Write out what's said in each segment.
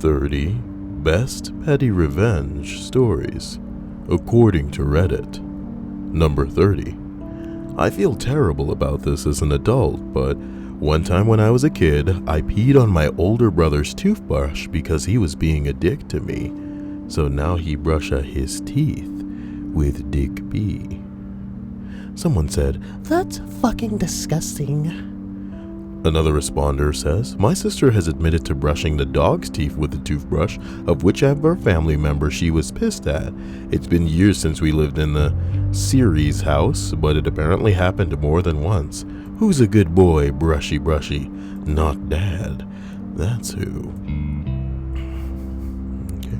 30 Best Petty Revenge Stories, according to Reddit. Number 30. I feel terrible about this as an adult, but one time when I was a kid, I peed on my older brother's toothbrush because he was being a dick to me. So now he brushes his teeth with Dick B. Someone said, "That's fucking disgusting." Another responder says, "My sister has admitted to brushing the dog's teeth with the toothbrush of whichever family member she was pissed at. It's been years since we lived in the Series house, but it apparently happened more than once. Who's a good boy, brushy brushy? Not dad. That's who." Okay.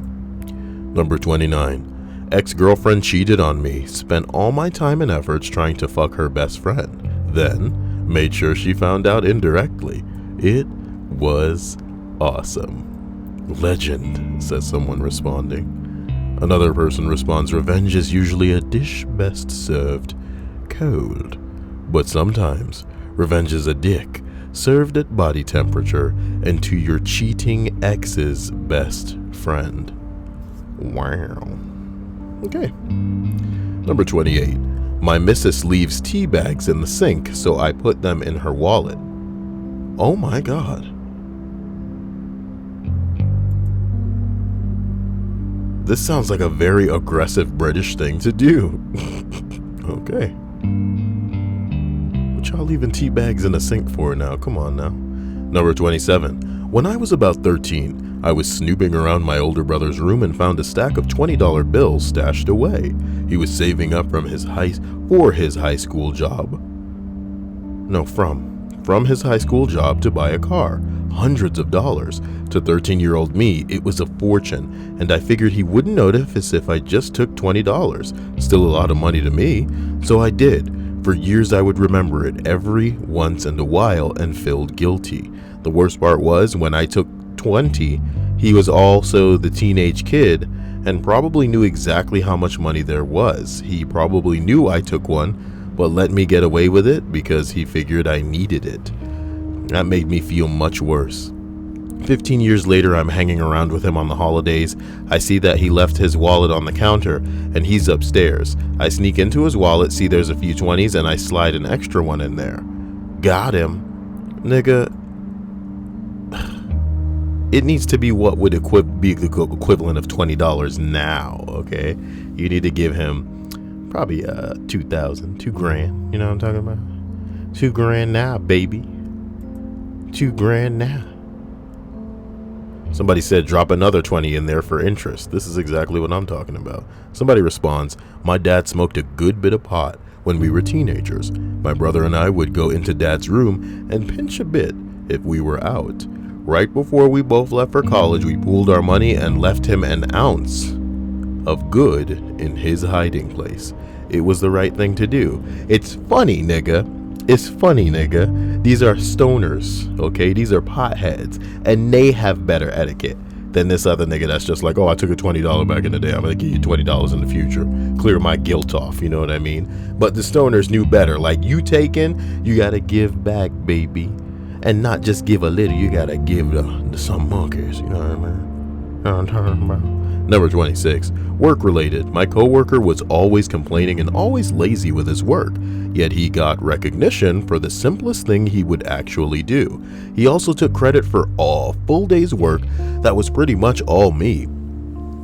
Number 29. Ex-girlfriend cheated on me, spent all my time and efforts trying to fuck her best friend. Then made sure she found out indirectly. It was awesome. Legend, says someone responding. Another person responds, "Revenge is usually a dish best served cold. But sometimes, revenge is a dick served at body temperature and to your cheating ex's best friend." Wow. Okay. Number 28. My missus leaves tea bags in the sink, so I put them in her wallet. Oh my god. This sounds like a very aggressive British thing to do. Okay. What y'all leaving tea bags in the sink for now? Come on now. Number 27. When I was about 13, I was snooping around my older brother's room and found a stack of $20 bills stashed away. He was saving up from his high school job. No, from his high school job to buy a car. Hundreds of dollars. To 13-year-old me, it was a fortune, and I figured he wouldn't notice if I just took $20. Still a lot of money to me, so I did. For years I would remember it every once in a while and felt guilty. The worst part was when I took 20, he was also the teenage kid and probably knew exactly how much money there was. He probably knew I took one, but let me get away with it because he figured I needed it. That made me feel much worse. 15 years later, I'm hanging around with him on the holidays. I see that he left his wallet on the counter and he's upstairs. I sneak into his wallet, see there's a few 20s, and I slide an extra one in there. Got him. Nigga, it needs to be what would be the equivalent of $20 now, okay? You need to give him probably $2,000, you know what I'm talking about? $2,000 now, baby. $2,000 now. Somebody said drop another 20 in there for interest. This is exactly what I'm talking about. Somebody responds, "My dad smoked a good bit of pot when we were teenagers. My brother and I would go into dad's room and pinch a bit if we were out. Right before we both left for college, we pooled our money and left him an ounce of good in his hiding place. It was the right thing to do. It's funny, nigga. It's funny, nigga. These are stoners, okay? These are potheads, and they have better etiquette than this other nigga that's just like, oh, I took a $20 back in the day. I'm going to give you $20 in the future. Clear my guilt off, you know what I mean? But the stoners knew better. Like, you taking, you got to give back, baby. And not just give a little, you gotta give to some monkeys, you know what I mean? You know what I'm talking about? Number 26, work related. My coworker was always complaining and always lazy with his work, yet he got recognition for the simplest thing he would actually do. He also took credit for all full day's work that was pretty much all me.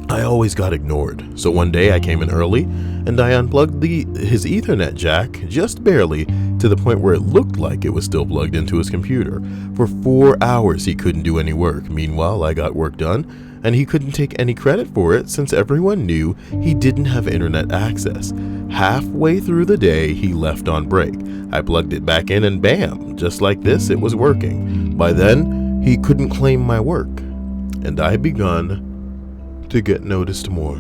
I always got ignored, so one day I came in early and I unplugged his Ethernet jack just barely to the point where it looked like it was still plugged into his computer. For 4 hours he couldn't do any work. Meanwhile, I got work done and he couldn't take any credit for it since everyone knew he didn't have internet access. Halfway through the day, he left on break. I plugged it back in and bam, just like this, it was working. By then, he couldn't claim my work, and I begun to get noticed more.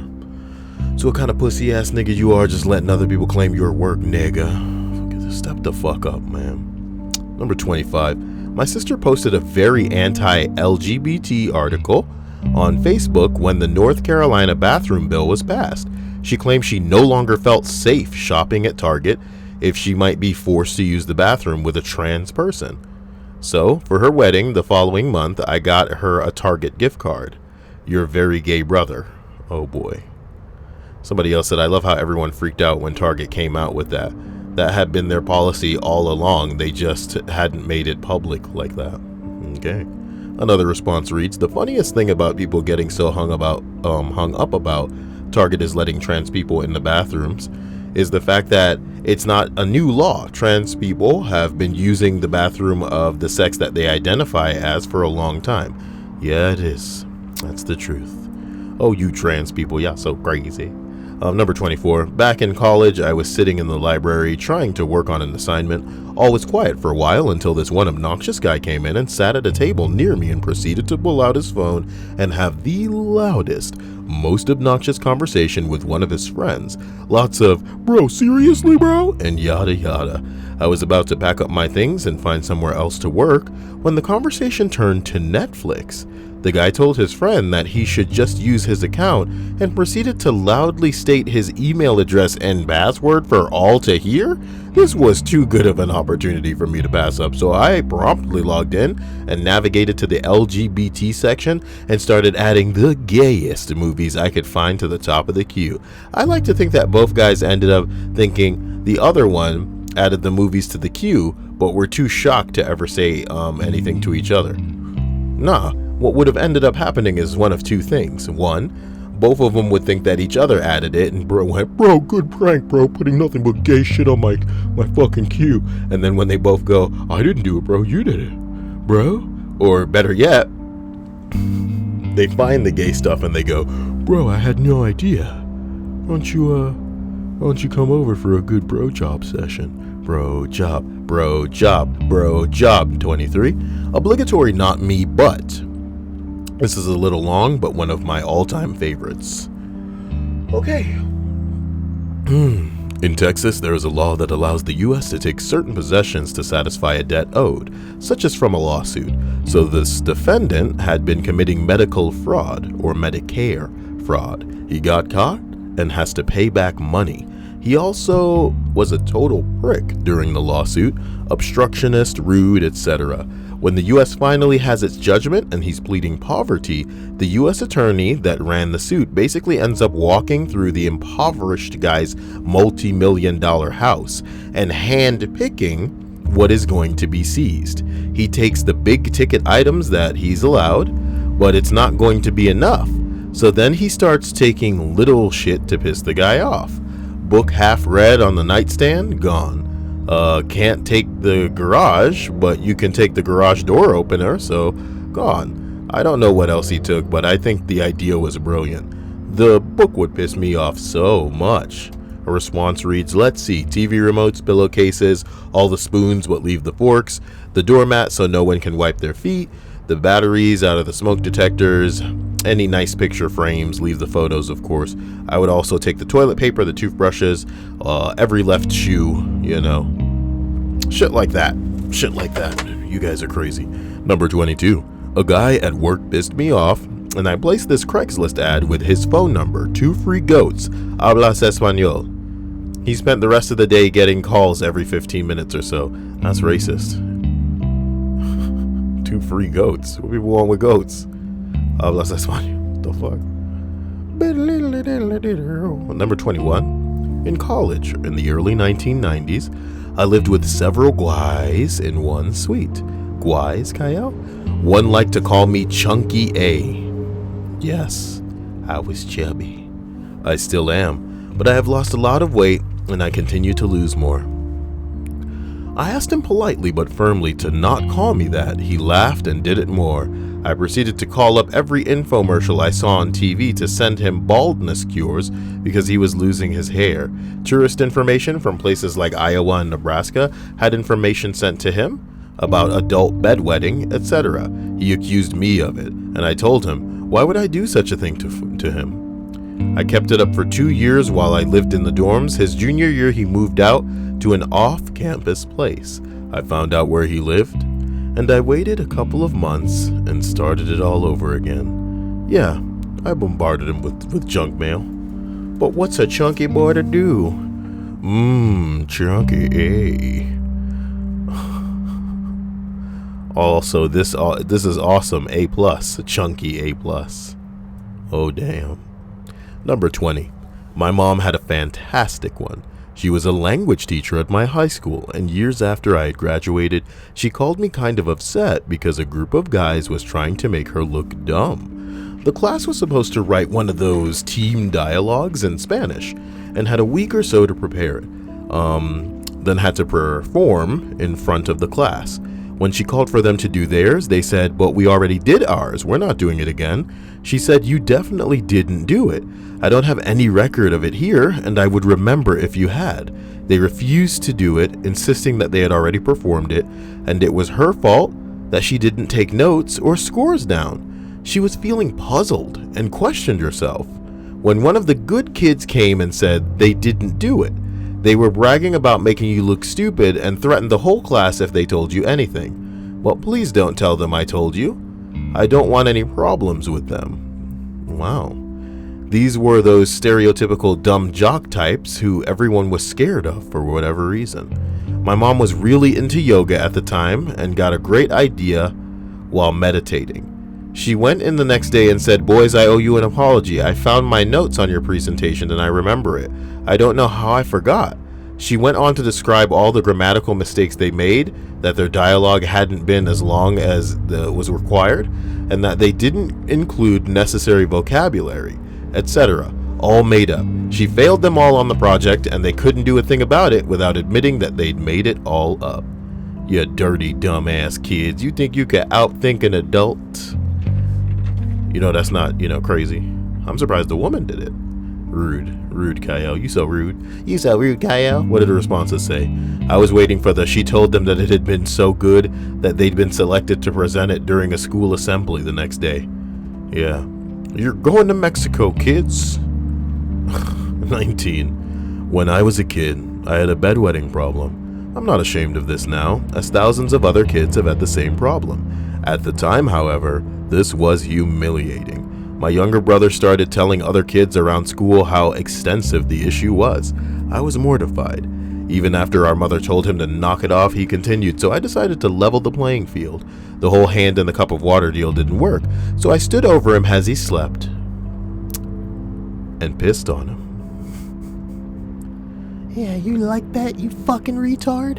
So what kind of pussy ass nigga you are just letting other people claim your work, nigga? Step the fuck up, man. Number 25. My sister posted a very anti-LGBT article on Facebook when the North Carolina bathroom bill was passed. She claimed she no longer felt safe shopping at Target if she might be forced to use the bathroom with a trans person. So, for her wedding the following month, I got her a Target gift card. Your very gay brother. Oh boy. Somebody else said, I love how everyone freaked out when Target came out with that. That had been their policy all along. They just hadn't made it public like that. Okay. Another response reads, the funniest thing about people getting so hung up about Target is letting trans people in the bathrooms is the fact that it's not a new law. Trans people have been using the bathroom of the sex that they identify as for a long time. Yeah, it is. That's the truth. Oh, you trans people, y'all so crazy. Number 24. Back in college, I was sitting in the library trying to work on an assignment. All was quiet for a while until this one obnoxious guy came in and sat at a table near me and proceeded to pull out his phone and have the loudest, most obnoxious conversation with one of his friends. Lots of, bro, seriously, bro? And yada yada. I was about to pack up my things and find somewhere else to work when the conversation turned to Netflix. The guy told his friend that he should just use his account and proceeded to loudly state his email address and password for all to hear. This was too good of an opportunity for me to pass up, so I promptly logged in and navigated to the LGBT section and started adding the gayest movies I could find to the top of the queue. I like to think that both guys ended up thinking the other one added the movies to the queue, but were too shocked to ever say anything to each other. Nah. What would have ended up happening is one of two things. One, both of them would think that each other added it, and bro went, bro, good prank, bro, putting nothing but gay shit on my fucking queue. And then when they both go, I didn't do it, bro, you did it, bro. Or better yet, they find the gay stuff and they go, bro, I had no idea. Why don't you come over for a good bro job session? Bro job, bro job, bro job. 23. Obligatory not me, but. This is a little long, but one of my all-time favorites. Okay. In Texas, there is a law that allows the U.S. to take certain possessions to satisfy a debt owed, such as from a lawsuit. So this defendant had been committing medical fraud, or Medicare fraud. He got caught and has to pay back money. He also was a total prick during the lawsuit, obstructionist, rude, etc. When the U.S. finally has its judgment and he's pleading poverty, the U.S. attorney that ran the suit basically ends up walking through the impoverished guy's multi-million-dollar house and hand-picking what is going to be seized. He takes the big-ticket items that he's allowed, but it's not going to be enough. So then he starts taking little shit to piss the guy off. Book half read on the nightstand, gone. Can't take the garage, but you can take the garage door opener, so gone. I don't know what else he took, but I think the idea was brilliant. The book would piss me off so much. A response reads, let's see, TV remotes, pillowcases, all the spoons but leave the forks, the doormat so no one can wipe their feet, the batteries out of the smoke detectors, any nice picture frames, leave the photos, of course. I would also take the toilet paper, the toothbrushes, every left shoe, you know. Shit like that. Shit like that. You guys are crazy. Number 22. A guy at work pissed me off, and I placed this Craigslist ad with his phone number, 2 free goats, hablas español. He spent the rest of the day getting calls every 15 minutes or so. That's racist. 2 free goats. What people want with goats? Hablas español. What the fuck? Number 21. In college, in the early 1990s, I lived with several guys in one suite. Guys, Kyle? One liked to call me Chunky A. Yes, I was chubby. I still am, but I have lost a lot of weight and I continue to lose more. I asked him politely but firmly to not call me that. He laughed and did it more. I proceeded to call up every infomercial I saw on TV to send him baldness cures because he was losing his hair. Tourist information from places like Iowa and Nebraska had information sent to him about adult bedwetting, etc. He accused me of it, and I told him, why would I do such a thing to him? I kept it up for 2 years while I lived in the dorms. His junior year, he moved out to an off-campus place. I found out where he lived, and I waited a couple of months and started it all over again. Yeah, I bombarded him with junk mail. But what's a chunky boy to do? Chunky, eh? Also, this is awesome. A+, chunky A+. Oh, damn. Number 20. My mom had a fantastic one. She was a language teacher at my high school, and years after I had graduated, she called me kind of upset because a group of guys was trying to make her look dumb. The class was supposed to write one of those team dialogues in Spanish, and had a week or so to prepare it. Then had to perform in front of the class. When she called for them to do theirs, they said, "But we already did ours. We're not doing it again." She said, "You definitely didn't do it. I don't have any record of it here, and I would remember if you had." They refused to do it, insisting that they had already performed it, and it was her fault that she didn't take notes or scores down. She was feeling puzzled and questioned herself. When one of the good kids came and said they didn't do it, they were bragging about making you look stupid and threatened the whole class if they told you anything. "Well, please don't tell them I told you. I don't want any problems with them." Wow. These were those stereotypical dumb jock types who everyone was scared of for whatever reason. My mom was really into yoga at the time and got a great idea while meditating. She went in the next day and said, "Boys, I owe you an apology. I found my notes on your presentation and I remember it. I don't know how I forgot." She went on to describe all the grammatical mistakes they made, that their dialogue hadn't been as long as was required, and that they didn't include necessary vocabulary, etc. All made up. She failed them all on the project, and they couldn't do a thing about it without admitting that they'd made it all up. "You dirty, dumbass kids. You think you could outthink an adult?" That's not, crazy. I'm surprised the woman did it. Rude, Kyle. You so rude. You so rude, Kyle. What did the responses say? I was waiting for she told them that it had been so good that they'd been selected to present it during a school assembly the next day. Yeah. "You're going to Mexico, kids." 19. When I was a kid, I had a bedwetting problem. I'm not ashamed of this now, as thousands of other kids have had the same problem. At the time, however, this was humiliating. My younger brother started telling other kids around school how extensive the issue was. I was mortified. Even after our mother told him to knock it off, he continued, so I decided to level the playing field. The whole hand in the cup of water deal didn't work, so I stood over him as he slept and pissed on him. "Yeah, you like that, you fucking retard?"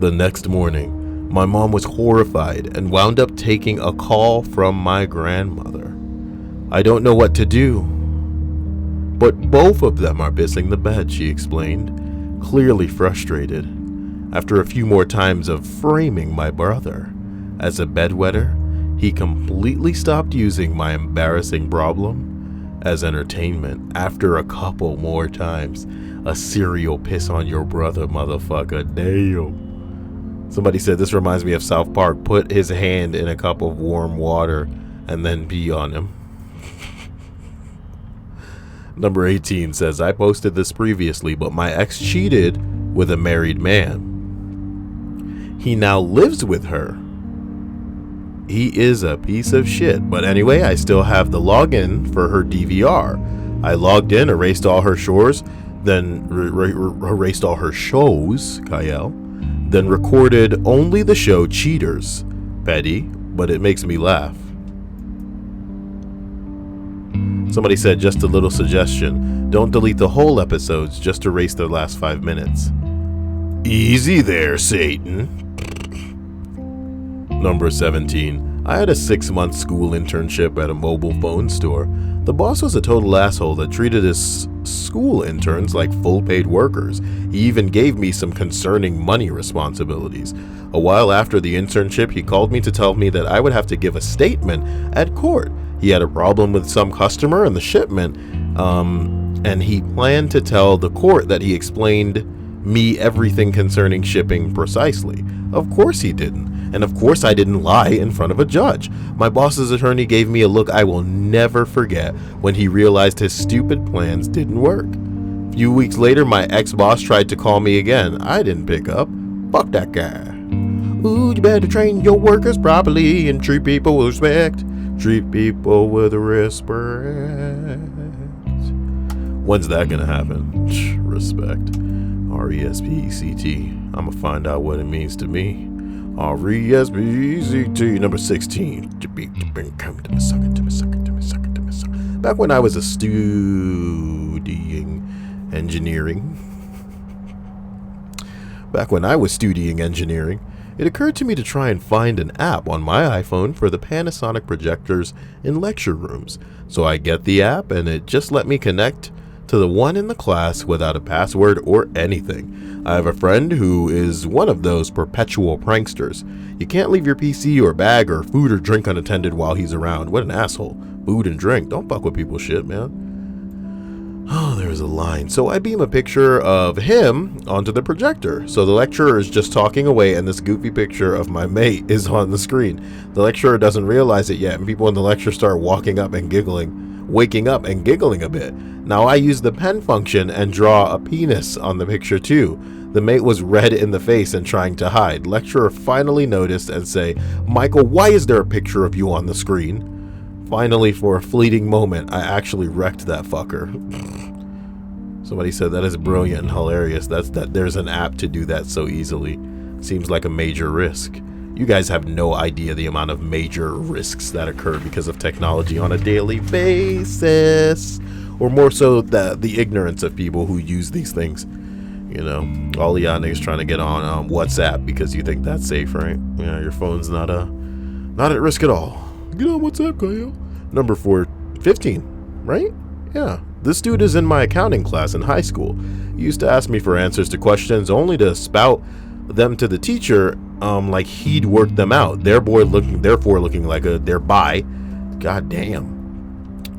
The next morning, my mom was horrified and wound up taking a call from my grandmother. "I don't know what to do, but both of them are pissing the bed," she explained, clearly frustrated. After a few more times of framing my brother as a bedwetter, he completely stopped using my embarrassing problem as entertainment. After a couple more times, "A serial piss on your brother, motherfucker. Damn." Somebody said this reminds me of South Park. Put his hand in a cup of warm water and then pee on him. Number 18 says, I posted this previously, but my ex cheated with a married man. He now lives with her. He is a piece of shit. But anyway, I still have the login for her DVR. I logged in, erased all her shows, then erased all her shows, Kyle, then recorded only the show Cheaters. Petty, but it makes me laugh. Somebody said, just a little suggestion. Don't delete the whole episodes, just erase the last 5 minutes. Easy there, Satan. Number 17. I had a 6-month school internship at a mobile phone store. The boss was a total asshole that treated his school interns like full-paid workers. He even gave me some concerning money responsibilities. A while after the internship, he called me to tell me that I would have to give a statement at court. He had a problem with some customer and the shipment, and he planned to tell the court that he explained me everything concerning shipping precisely. Of course he didn't. And of course I didn't lie in front of a judge. My boss's attorney gave me a look I will never forget when he realized his stupid plans didn't work. A few weeks later, my ex-boss tried to call me again. I didn't pick up. Fuck that guy. Ooh, you better train your workers properly and treat people with respect. Treat people with respect. When's that gonna happen? Respect. R-E-S-P-E-C-T. I'ma find out what it means to me. R-E-S-P-E-C-T. Number 16. Back when I was studying engineering, it occurred to me to try and find an app on my iPhone for the Panasonic projectors in lecture rooms. So I get the app, and it just let me connect to the one in the class without a password or anything. I have a friend who is one of those perpetual pranksters. You can't leave your PC or bag or food or drink unattended while he's around. What an asshole. Food and drink. Don't fuck with people's shit, man. Oh, there's a line. So I beam a picture of him onto the projector. So the lecturer is just talking away, and this goofy picture of my mate is on the screen. The lecturer doesn't realize it yet, and people in the lecture start waking up and giggling a bit. Now I use the pen function and draw a penis on the picture too. The mate was red in the face and trying to hide. Lecturer finally noticed and say, "Michael, why is there a picture of you on the screen?" Finally, for a fleeting moment, I actually wrecked that fucker. Somebody said that is brilliant and hilarious. That there's an app to do that so easily. Seems like a major risk. You guys have no idea the amount of major risks that occur because of technology on a daily basis. Or more so the ignorance of people who use these things. You know, all the niggas trying to get on WhatsApp because you think that's safe, right? Yeah, your phone's not at risk at all. Get on WhatsApp, Kyle. Number 15, right? Yeah. This dude is in my accounting class in high school. He used to ask me for answers to questions only to spout them to the teacher like he'd worked them out. Therefore looking like a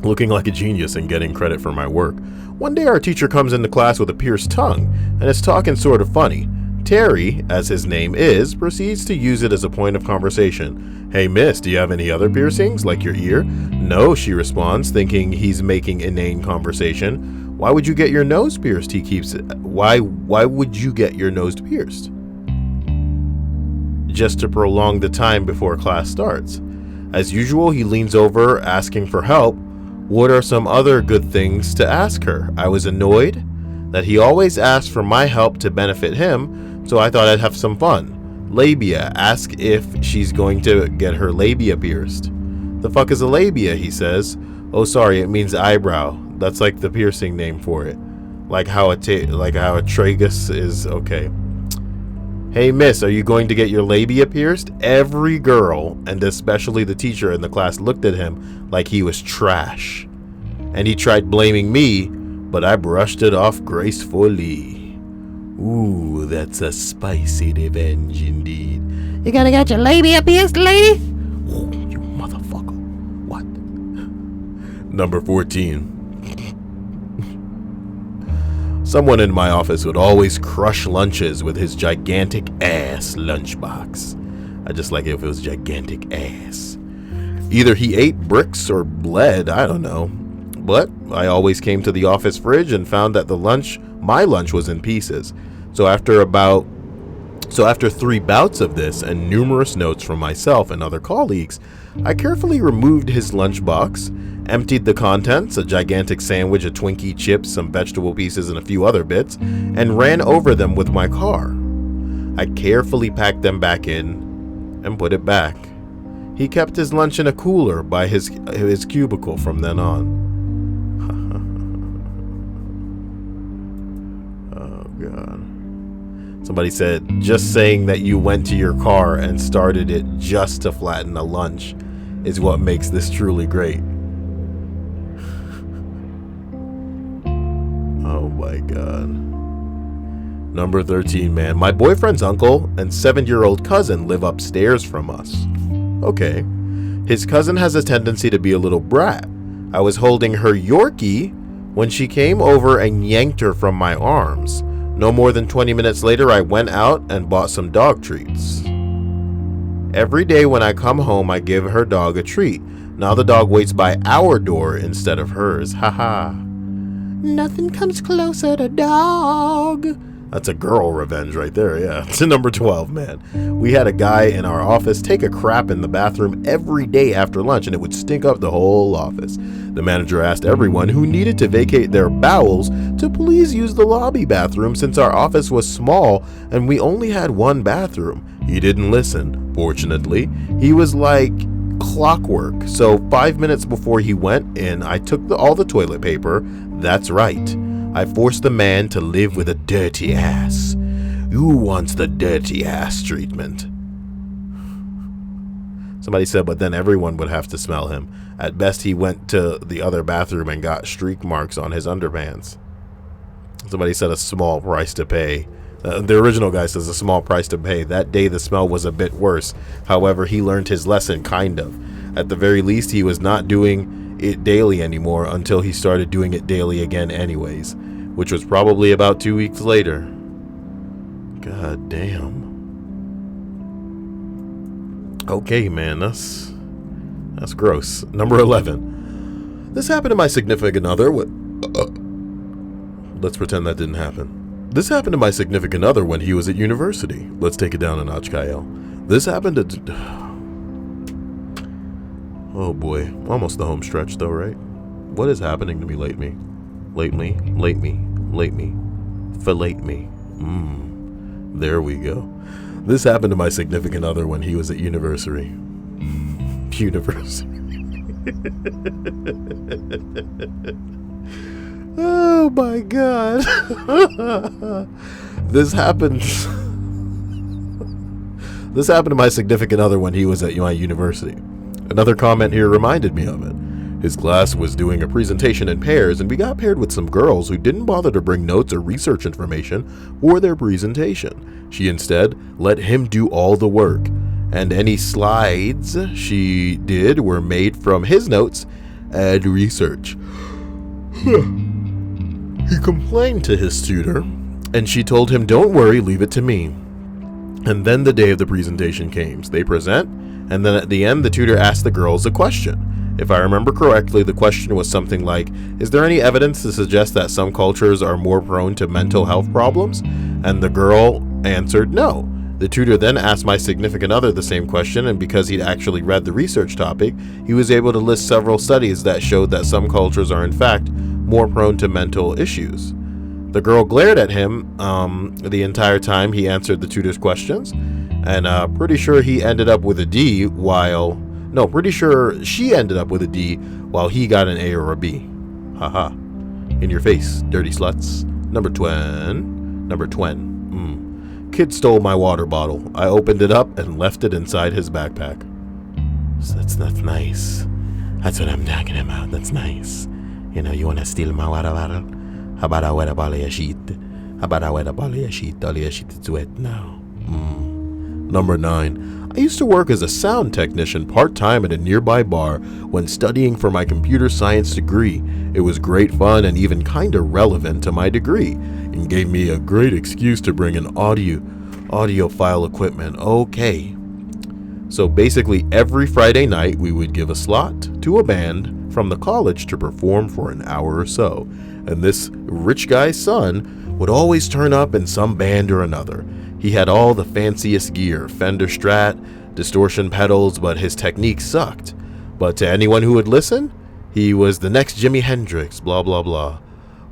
looking like a genius and getting credit for my work. One day our teacher comes into class with a pierced tongue and is talking sort of funny. Terry, as his name is, proceeds to use it as a point of conversation. "Hey miss, do you have any other piercings, like your ear?" "No," she responds, thinking he's making inane conversation. "Why would you get your nose pierced?" He keeps it. Why would you get your nose pierced? Just to prolong the time before class starts. As usual, he leans over, asking for help. What are some other good things to ask her? I was annoyed that he always asked for my help to benefit him, so I thought I'd have some fun. Labia. Ask if she's going to get her labia pierced. "The fuck is a labia?" he says. "Oh, sorry, it means eyebrow. That's like the piercing name for it. Like how a tragus is." Okay. "Hey miss, are you going to get your labia pierced?" Every girl, and especially the teacher in the class, looked at him like he was trash. And he tried blaming me, but I brushed it off gracefully. Ooh, that's a spicy revenge indeed. "You gonna get your labia pierced, lady?" "Oh, you motherfucker. What?" Number 14. Someone in my office would always crush lunches with his gigantic ass lunchbox. I just like it if it was gigantic ass. Either he ate bricks or bled, I don't know. But I always came to the office fridge and found that my lunch was in pieces. So after 3 bouts of this and numerous notes from myself and other colleagues, I carefully removed his lunchbox, emptied the contents, a gigantic sandwich, a Twinkie, chips, some vegetable pieces, and a few other bits, and ran over them with my car. I carefully packed them back in and put it back. He kept his lunch in a cooler by his cubicle from then on. Oh, God. Somebody said, just saying that you went to your car and started it just to flatten a lunch is what makes this truly great. Oh my God. Number 13, man. My boyfriend's uncle and 7-year-old cousin live upstairs from us. Okay. His cousin has a tendency to be a little brat. I was holding her Yorkie when she came over and yanked her from my arms. No more than 20 minutes later, I went out and bought some dog treats. Every day when I come home, I give her dog a treat. Now the dog waits by our door instead of hers. Haha. Nothing comes closer to dog. That's a girl revenge right there, yeah. To number 12, man. We had a guy in our office take a crap in the bathroom every day after lunch, and it would stink up the whole office. The manager asked everyone who needed to vacate their bowels to please use the lobby bathroom since our office was small and we only had one bathroom. He didn't listen, fortunately. He was like, clockwork. So 5 minutes before he went in, I took all the toilet paper. That's right. I forced the man to live with a dirty ass. Who wants the dirty ass treatment? Somebody said, but then everyone would have to smell him. At best, he went to the other bathroom and got streak marks on his underpants. Somebody said a small price to pay. The original guy says a small price to pay. That day, the smell was a bit worse. However, he learned his lesson, kind of. At the very least, he was not doing it daily anymore until he started doing it daily again anyways, which was probably about 2 weeks later. God damn. Okay, man, that's gross. Number 11. This happened to my significant other. Let's pretend that didn't happen. This happened to my significant other when he was at university. Let's take it down a notch, Kyle. This happened to... Oh boy, almost the home stretch though, right? What is happening to me lately? Fillet me. There we go. This happened to my significant other when he was at university. Oh my God. This happened to my significant other when he was at my university. Another comment here reminded me of it. His class was doing a presentation in pairs, and we got paired with some girls who didn't bother to bring notes or research information for their presentation. She instead let him do all the work, and any slides she did were made from his notes and research. He complained to his tutor, and she told him, "Don't worry, leave it to me." And then the day of the presentation came. They present, and then at the end, the tutor asked the girls a question. If I remember correctly, the question was something like, is there any evidence to suggest that some cultures are more prone to mental health problems? And the girl answered no. The tutor then asked my significant other the same question, and because he'd actually read the research topic, he was able to list several studies that showed that some cultures are in fact more prone to mental issues. The girl glared at him the entire time he answered the tutor's questions, and pretty sure she ended up with a D while he got an A or a B. Haha. In your face, dirty sluts. Number 20. Kid stole my water bottle. I opened it up and left it inside his backpack. So that's nice. That's what I'm talking about. That's nice. You know, you want to steal my water bottle? How about I wet up all of your sheet? All your sheet is wet now. Number 9. I used to work as a sound technician part-time at a nearby bar when studying for my computer science degree. It was great fun and even kind of relevant to my degree, and gave me a great excuse to bring an audiophile equipment. Okay. So basically every Friday night we would give a slot to a band from the college to perform for an hour or so. And this rich guy's son would always turn up in some band or another. He had all the fanciest gear, Fender Strat, distortion pedals, but his technique sucked. But to anyone who would listen, he was the next Jimi Hendrix, blah, blah, blah.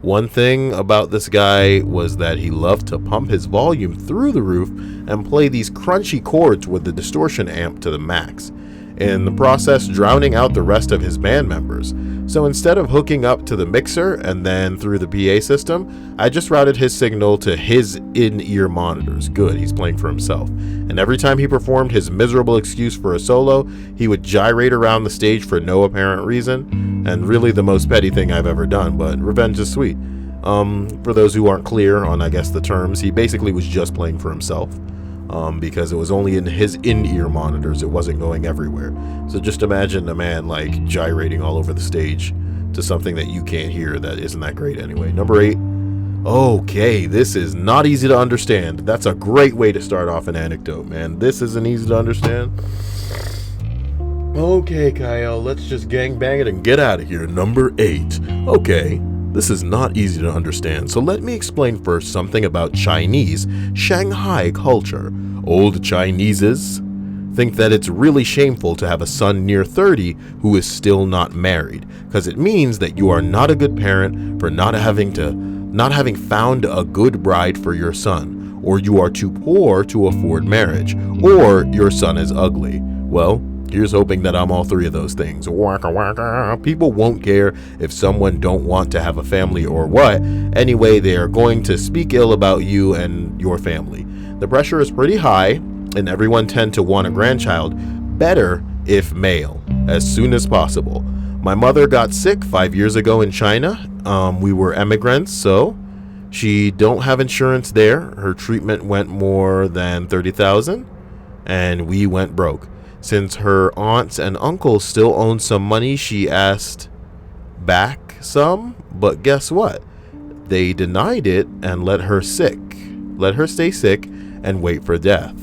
One thing about this guy was that he loved to pump his volume through the roof and play these crunchy chords with the distortion amp to the max, in the process drowning out the rest of his band members. So instead of hooking up to the mixer and then through the PA system, I just routed his signal to his in-ear monitors. Good, he's playing for himself. And every time he performed his miserable excuse for a solo, he would gyrate around the stage for no apparent reason, and really the most petty thing I've ever done, but revenge is sweet. For those who aren't clear on, I guess, the terms, he basically was just playing for himself. Because it was only in his in-ear monitors, it wasn't going everywhere. So just imagine a man like gyrating all over the stage to something that you can't hear that isn't that great anyway. Number 8. Okay, this is not easy to understand. That's a great way to start off an anecdote, man. This isn't easy to understand. Okay, Kyle, let's just gangbang it and get out of here. Number 8. Okay. This is not easy to understand, so let me explain first something about Chinese Shanghai culture. Old Chineses think that it's really shameful to have a son near 30 who is still not married, because it means that you are not a good parent for not having found a good bride for your son, or you are too poor to afford marriage, or your son is ugly. Well, Here's hoping that I'm all three of those things. Waka waka. People won't care if someone don't want to have a family or what. Anyway, they are going to speak ill about you and your family. The pressure is pretty high, and everyone tend to want a grandchild. Better if male, as soon as possible. My mother got sick 5 years ago in China. We were immigrants, so she don't have insurance there. Her treatment went more than $30,000, and we went broke. Since her aunts and uncles still own some money, she asked back some, but guess what? They denied it and let her stay sick and wait for death.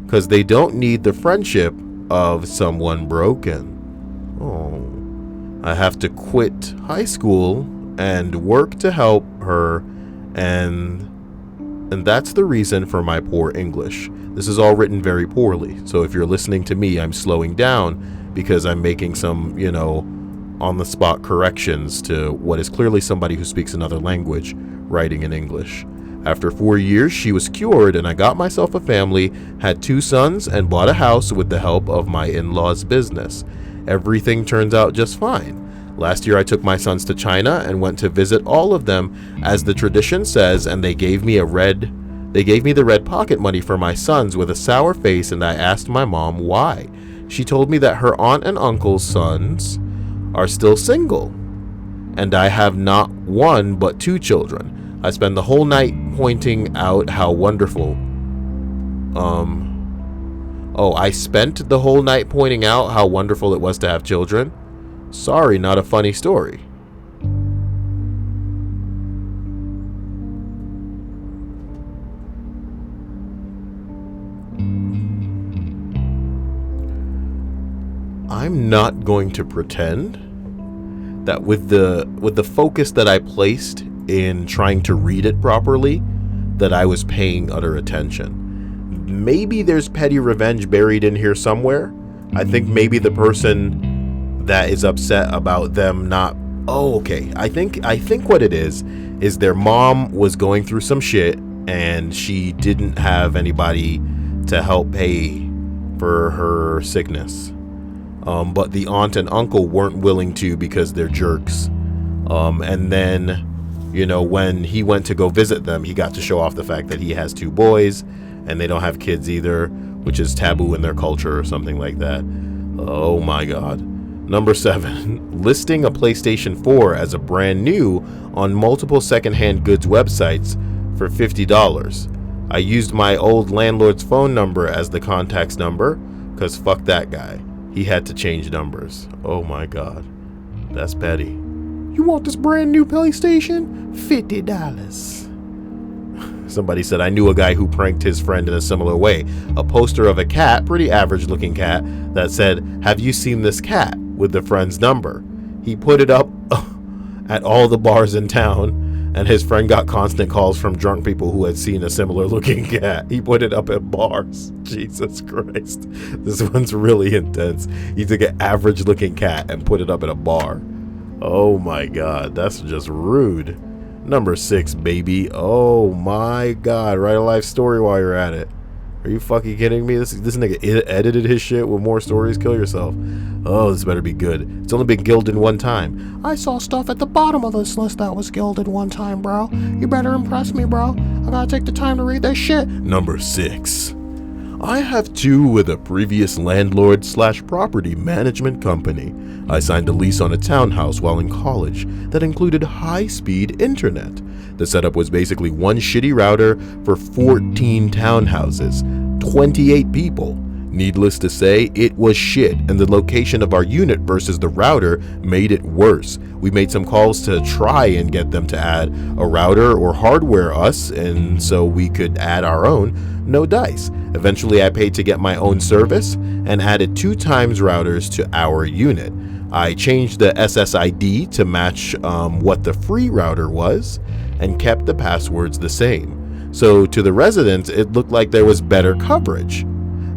Because they don't need the friendship of someone broken. Oh, I have to quit high school and work to help her, and that's the reason for my poor English. This is all written very poorly, so if you're listening to me, I'm slowing down because I'm making some, on-the-spot corrections to what is clearly somebody who speaks another language writing in English. After 4 years, she was cured, and I got myself a family, had 2 sons, and bought a house with the help of my in-laws' business. Everything turns out just fine. Last year, I took my sons to China and went to visit all of them, as the tradition says, and they gave me the red pocket money for my sons with a sour face, and I asked my mom why. She told me that her aunt and uncle's sons are still single, and I have not 1 but 2 children. I spend the whole night pointing out how wonderful. I spent the whole night pointing out how wonderful it was to have children. Sorry, not a funny story. I'm not going to pretend that with the focus that I placed in trying to read it properly, that I was paying utter attention. Maybe there's petty revenge buried in here somewhere. I think maybe the person that is upset about them not... Oh, okay. I think what it is their mom was going through some shit and she didn't have anybody to help pay for her sickness. But the aunt and uncle weren't willing to because they're jerks. And then, when he went to go visit them, he got to show off the fact that he has 2 boys and they don't have kids either, which is taboo in their culture or something like that. Oh my God. Number 7, listing a PlayStation 4 as a brand new on multiple secondhand goods websites for $50. I used my old landlord's phone number as the contact's number, because fuck that guy. He had to change numbers. Oh my God. That's petty. You want this brand new PlayStation? $50. Somebody said, I knew a guy who pranked his friend in a similar way. A poster of a cat, pretty average looking cat, that said, have you seen this cat? With the friend's number. He put it up at all the bars in town, and his friend got constant calls from drunk people who had seen a similar looking cat. He put it up at bars. Jesus Christ. This one's really intense. He took an average looking cat and put it up at a bar. Oh my God, that's just rude. Number 6, baby. Oh my God, write a life story while you're at it. Are you fucking kidding me? This nigga edited his shit with more stories. Kill yourself. Oh, this better be good. It's only been gilded one time. I saw stuff at the bottom of this list that was gilded one time, bro. You better impress me, bro. I gotta take the time to read this shit. Number 6. I have 2 with a previous landlord/property management company. I signed a lease on a townhouse while in college that included high-speed internet. The setup was basically one shitty router for 14 townhouses, 28 people. Needless to say, it was shit, and the location of our unit versus the router made it worse. We made some calls to try and get them to add a router or hardware us, and so we could add our own. No dice. Eventually, I paid to get my own service and added 2 times routers to our unit. I changed the SSID to match what the free router was and kept the passwords the same. So to the residents, it looked like there was better coverage.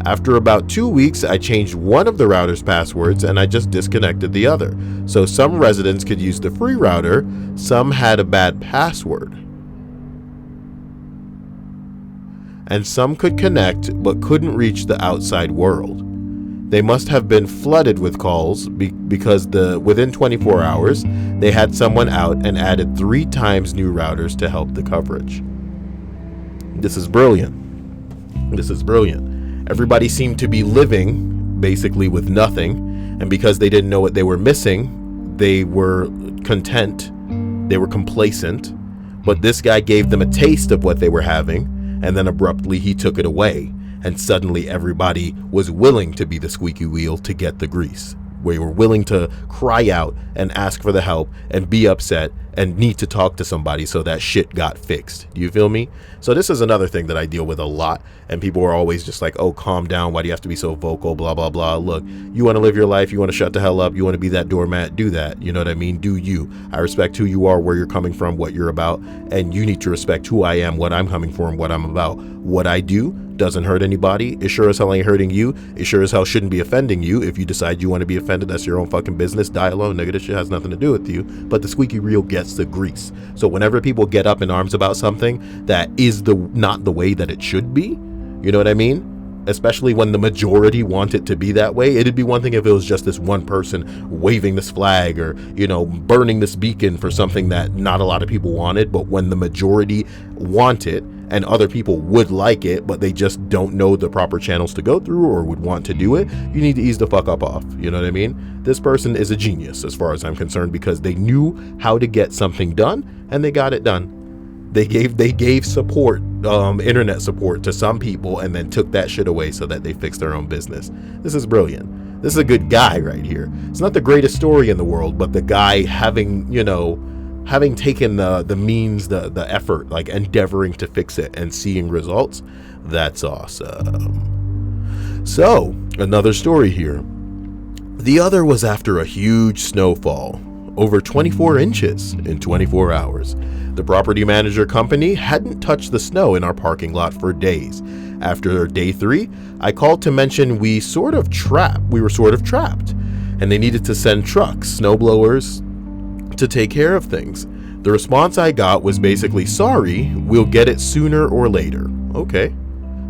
After about 2 weeks, I changed one of the router's passwords and I just disconnected the other. So some residents could use the free router, some had a bad password. And some could connect but couldn't reach the outside world. They must have been flooded with calls because within 24 hours, they had someone out and added 3 times new routers to help the coverage. This is brilliant. This is brilliant. Everybody seemed to be living basically with nothing, and because they didn't know what they were missing, they were content, they were complacent, but this guy gave them a taste of what they were having, and then abruptly he took it away. And suddenly everybody was willing to be the squeaky wheel to get the grease. We were willing to cry out and ask for the help and be upset and need to talk to somebody so that shit got fixed. Do you feel me? So this is another thing that I deal with a lot. And people are always just like, oh, calm down. Why do you have to be so vocal? Blah, blah, blah. Look, you want to live your life. You want to shut the hell up. You want to be that doormat. Do that. You know what I mean? Do you. I respect who you are, where you're coming from, what you're about. And you need to respect who I am, what I'm coming for, and what I'm about. What I do doesn't hurt anybody. It sure as hell ain't hurting you. It sure as hell shouldn't be offending you. If you decide you want to be offended, that's your own fucking business. Die alone, nigga. This shit has nothing to do with you. But the squeaky wheel gets the grease. So whenever people get up in arms about something that is not the way that it should be, you know what I mean? Especially when the majority want it to be that way. It'd be one thing if it was just this one person waving this flag or, you know, burning this beacon for something that not a lot of people wanted. But when the majority want it and other people would like it, but they just don't know the proper channels to go through or would want to do it, you need to ease the fuck up off. You know what I mean? This person is a genius as far as I'm concerned, because they knew how to get something done and they got it done. They gave support, internet support to some people, and then took that shit away so that they fixed their own business. This is brilliant. This is a good guy right here. It's not the greatest story in the world, but the guy having taken the means, the effort, like endeavoring to fix it and seeing results, that's awesome. So, another story here. The other was after a huge snowfall, over 24 inches in 24 hours. The property manager company hadn't touched the snow in our parking lot for days. After day 3, I called to mention we were sort of trapped, and they needed to send trucks, snowblowers, to take care of things. The response I got was basically, sorry, we'll get it sooner or later. Okay.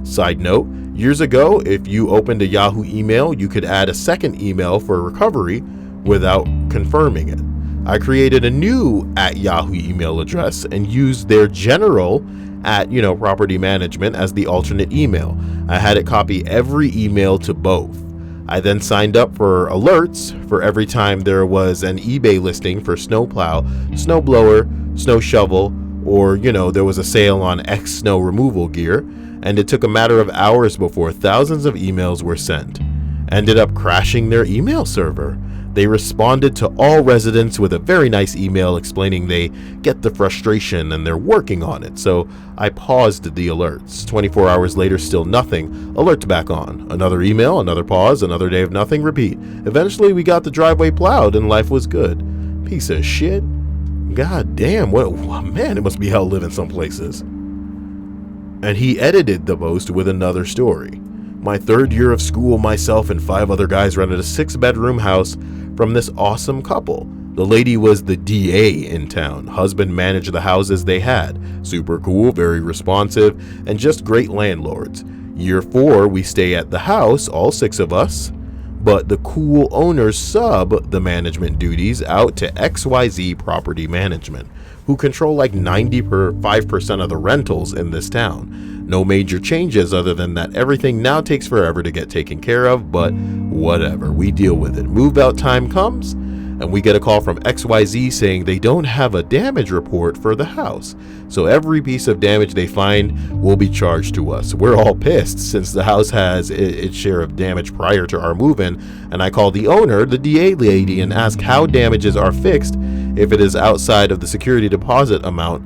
Side note, years ago, if you opened a Yahoo email, you could add a second email for recovery without confirming it. I created a new @Yahoo email address and used their general @property management as the alternate email. I had it copy every email to both. I then signed up for alerts for every time there was an eBay listing for snowplow, snowblower, snow shovel, or there was a sale on X snow removal gear, and it took a matter of hours before thousands of emails were sent. Ended up crashing their email server. They responded to all residents with a very nice email explaining they get the frustration and they're working on it. So I paused the alerts. 24 hours later, still nothing. Alerts back on. Another email, another pause, another day of nothing, repeat. Eventually we got the driveway plowed and life was good. Piece of shit. God damn, man, it must be hell living some places. And he edited the post with another story. My 3rd year of school, myself and 5 other guys rented a 6-bedroom house from this awesome couple. The lady was the DA in town. Husband managed the houses they had. Super cool, very responsive, and just great landlords. Year 4, we stay at the house, all 6 of us, but the cool owners sub the management duties out to XYZ Property Management, who control like 95% of the rentals in this town. No major changes other than that everything now takes forever to get taken care of, but whatever, we deal with it. Move out time comes, and we get a call from XYZ saying they don't have a damage report for the house. So every piece of damage they find will be charged to us. We're all pissed since the house has its share of damage prior to our move-in, and I call the owner, the DA lady, and ask how damages are fixed if it is outside of the security deposit amount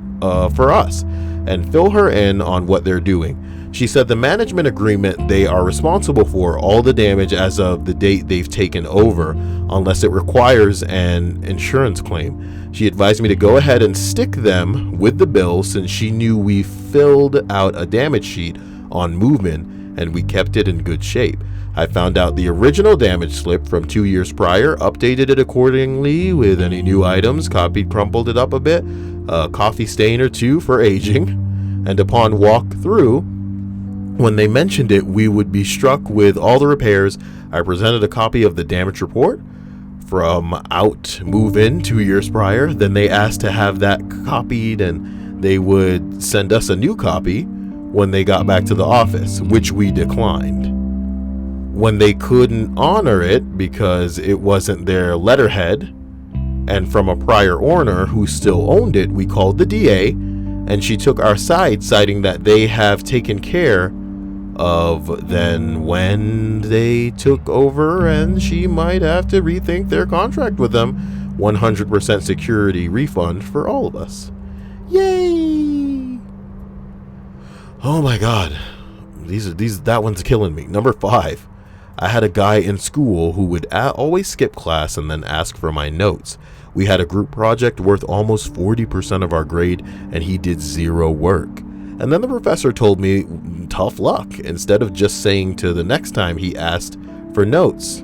for us, and fill her in on what they're doing. She said the management agreement, they are responsible for all the damage as of the date they've taken over, unless it requires an insurance claim. She advised me to go ahead and stick them with the bill since she knew we filled out a damage sheet on move-in and we kept it in good shape. I found out the original damage slip from 2 years prior, updated it accordingly with any new items, copied, crumpled it up a bit, a coffee stain or two for aging, and upon walk through, When they mentioned it, we would be struck with all the repairs. I presented a copy of the damage report from out move-in 2 years prior. Then they asked to have that copied, and they would send us a new copy when they got back to the office, which we declined. When they couldn't honor it because it wasn't their letterhead and from a prior owner who still owned it, we called the DA, and she took our side, citing that they have taken care of then when they took over, and she might have to rethink their contract with them. 100% security refund for all of us. Yay! Oh my god, that one's killing me. Number 5, I had a guy in school who would always skip class and then ask for my notes. We had a group project worth almost 40% of our grade, and he did 0 work. And then the professor told me, tough luck, instead of just saying to the next time he asked for notes.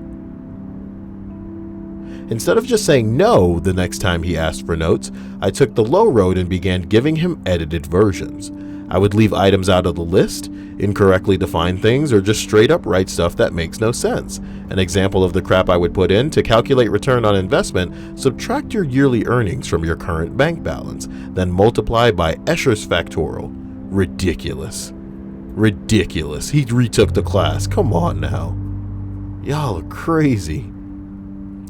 Instead of just saying no the next time he asked for notes, I took the low road and began giving him edited versions. I would leave items out of the list, incorrectly define things, or just straight up write stuff that makes no sense. An example of the crap I would put in: to calculate return on investment, subtract your yearly earnings from your current bank balance, then multiply by Escher's factorial. Ridiculous. Ridiculous. He retook the class. Come on now. Y'all are crazy.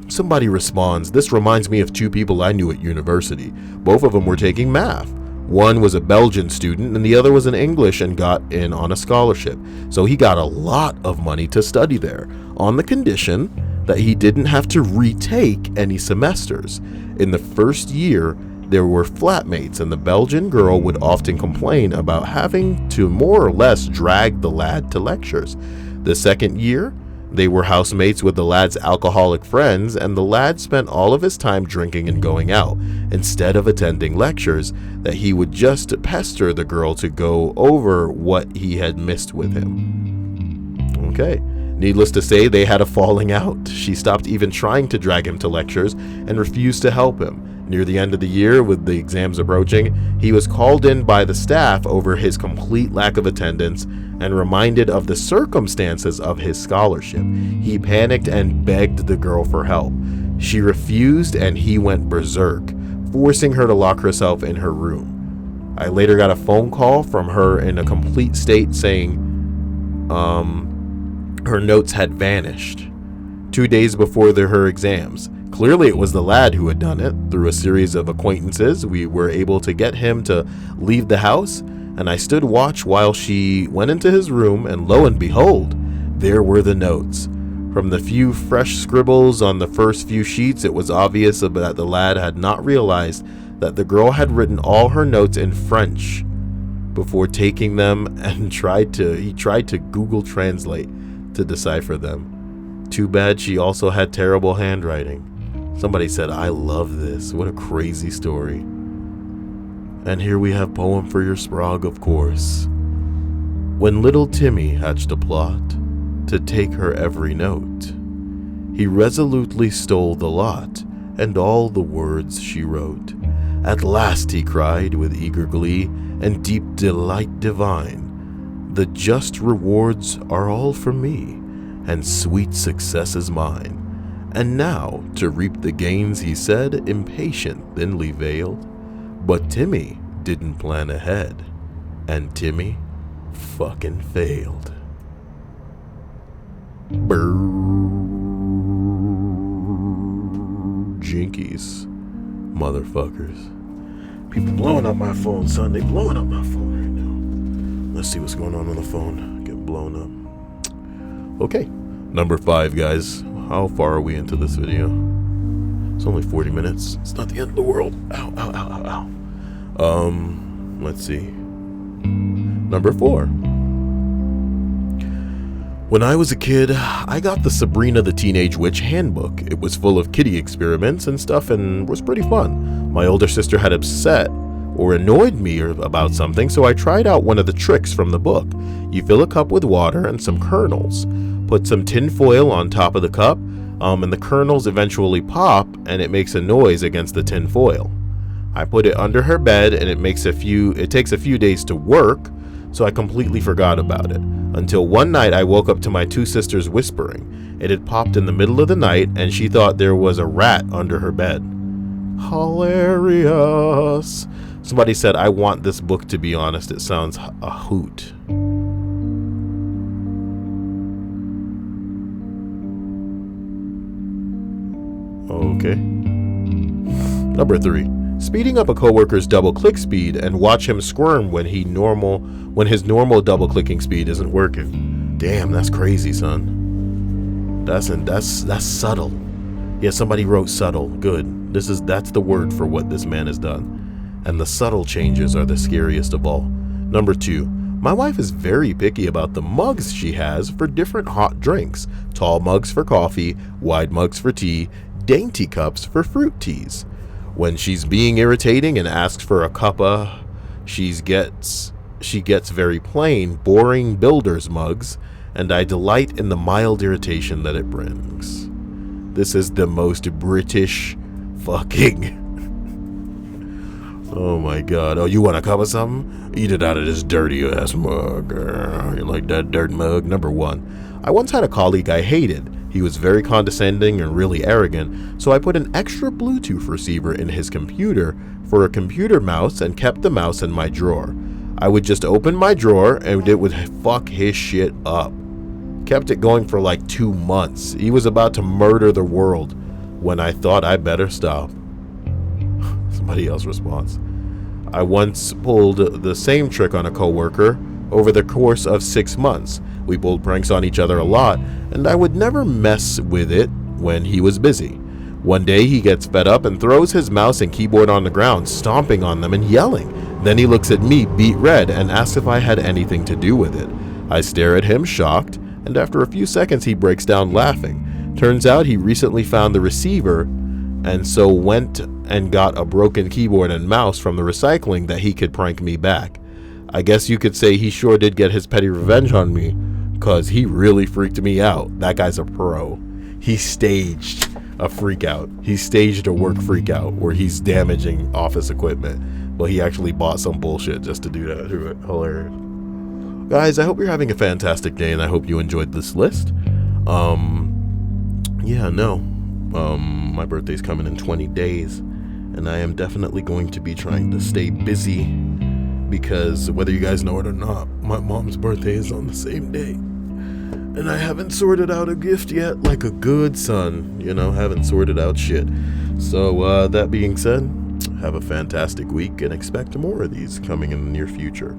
Somebody responds, this reminds me of 2 people I knew at university. Both of them were taking math. One was a Belgian student and the other was an English and got in on a scholarship. So he got a lot of money to study there, on the condition that he didn't have to retake any semesters. In the first year, there were flatmates, and the Belgian girl would often complain about having to more or less drag the lad to lectures. The second year, they were housemates with the lad's alcoholic friends, and the lad spent all of his time drinking and going out, instead of attending lectures, that he would just pester the girl to go over what he had missed with him. Okay. Needless to say, they had a falling out. She stopped even trying to drag him to lectures and refused to help him. Near the end of the year, with the exams approaching, he was called in by the staff over his complete lack of attendance and reminded of the circumstances of his scholarship. He panicked and begged the girl for help. She refused, and he went berserk, forcing her to lock herself in her room. I later got a phone call from her in a complete state saying her notes had vanished 2 days before her exams. Clearly it was the lad who had done it. Through a series of acquaintances, we were able to get him to leave the house, and I stood watch while she went into his room, and lo and behold, there were the notes. From the few fresh scribbles on the first few sheets, it was obvious that the lad had not realized that the girl had written all her notes in French before taking them, and he tried to Google Translate to decipher them. Too bad she also had terrible handwriting. Somebody said, I love this. What a crazy story. And here we have poem for your Sprague, of course. When little Timmy hatched a plot to take her every note, he resolutely stole the lot and all the words she wrote. At last, he cried with eager glee and deep delight divine, the just rewards are all from me, and sweet success is mine. And now, to reap the gains, he said, impatient, thinly veiled. But Timmy didn't plan ahead, and Timmy fucking failed. Brrr. Jinkies. Motherfuckers. People blowing up my phone, son. They blowing up my phone right now. Let's see what's going on the phone. Getting blown up. Okay. Number 5, guys. How far are we into this video? It's only 40 minutes. It's not the end of the world. Ow, ow, ow, ow, ow. Let's see. Number 4. When I was a kid, I got the Sabrina the Teenage Witch handbook. It was full of kiddie experiments and stuff and was pretty fun. My older sister had upset or annoyed me about something, so I tried out one of the tricks from the book. You fill a cup with water and some kernels. Put some tin foil on top of the cup, and the kernels eventually pop, and it makes a noise against the tin foil. I put it under her bed, and it takes a few days to work, so I completely forgot about it. Until one night I woke up to my two sisters whispering. It had popped in the middle of the night, and she thought there was a rat under her bed. Hilarious. Somebody said, I want this book, to be honest. It sounds a hoot. Okay. Number 3. Speeding up a coworker's double click speed and watch him squirm when his normal double clicking speed isn't working. Damn, that's crazy, son. That's subtle. Yeah, somebody wrote subtle. Good. That's the word for what this man has done. And the subtle changes are the scariest of all. Number 2. My wife is very picky about the mugs she has for different hot drinks. Tall mugs for coffee, wide mugs for tea, dainty cups for fruit teas. When she's being irritating and asks for a cuppa, she gets very plain, boring builder's mugs, and I delight in the mild irritation that it brings. This is the most British fucking... Oh my god. Oh, you want a cup of something? Eat it out of this dirty ass mug. You like that dirt mug? Number 1. I once had a colleague I hated. He was very condescending and really arrogant, so I put an extra Bluetooth receiver in his computer for a computer mouse and kept the mouse in my drawer. I would just open my drawer and it would fuck his shit up. Kept it going for like 2 months. He was about to murder the world when I thought I better stop. Somebody else responds. I once pulled the same trick on a coworker over the course of 6 months. We pulled pranks on each other a lot, and I would never mess with it when he was busy. One day he gets fed up and throws his mouse and keyboard on the ground, stomping on them and yelling. Then he looks at me, beet red, and asks if I had anything to do with it. I stare at him, shocked, and after a few seconds he breaks down laughing. Turns out he recently found the receiver, and so went and got a broken keyboard and mouse from the recycling that he could prank me back. I guess you could say he sure did get his petty revenge on me, cause he really freaked me out. That guy's a pro. He staged a freak out. He staged a work freak out where he's damaging office equipment, but he actually bought some bullshit just to do that. Hilarious. Guys, I hope you're having a fantastic day, and I hope you enjoyed this list. My birthday's coming in 20 days, and I am definitely going to be trying to stay busy, because whether you guys know it or not, my mom's birthday is on the same day. And I haven't sorted out a gift yet, like a good son, haven't sorted out shit. So that being said, have a fantastic week and expect more of these coming in the near future.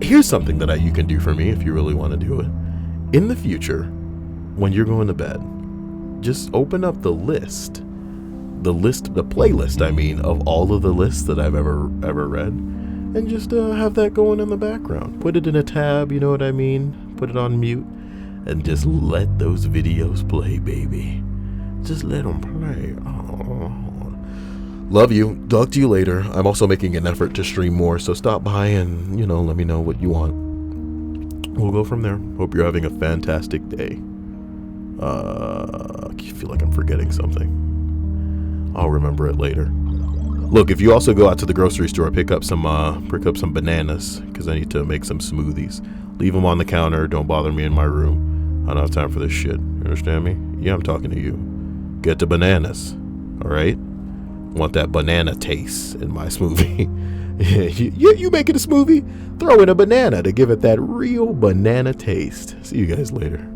Here's something that you can do for me if you really want to do it. In the future, when you're going to bed, just open up the playlist, of all of the lists that I've ever read, and just have that going in the background. Put it in a tab, you know what I mean? Put it on mute, and just let those videos play, baby. Just let them play. Oh. Love you. Talk to you later. I'm also making an effort to stream more, so stop by and, let me know what you want. We'll go from there. Hope you're having a fantastic day. I feel like I'm forgetting something. I'll remember it later. Look, if you also go out to the grocery store, pick up some bananas, because I need to make some smoothies. Leave them on the counter. Don't bother me in my room. I don't have time for this shit. You understand me? Yeah, I'm talking to you. Get the bananas. All right? Want that banana taste in my smoothie. You making a smoothie? Throw in a banana to give it that real banana taste. See you guys later.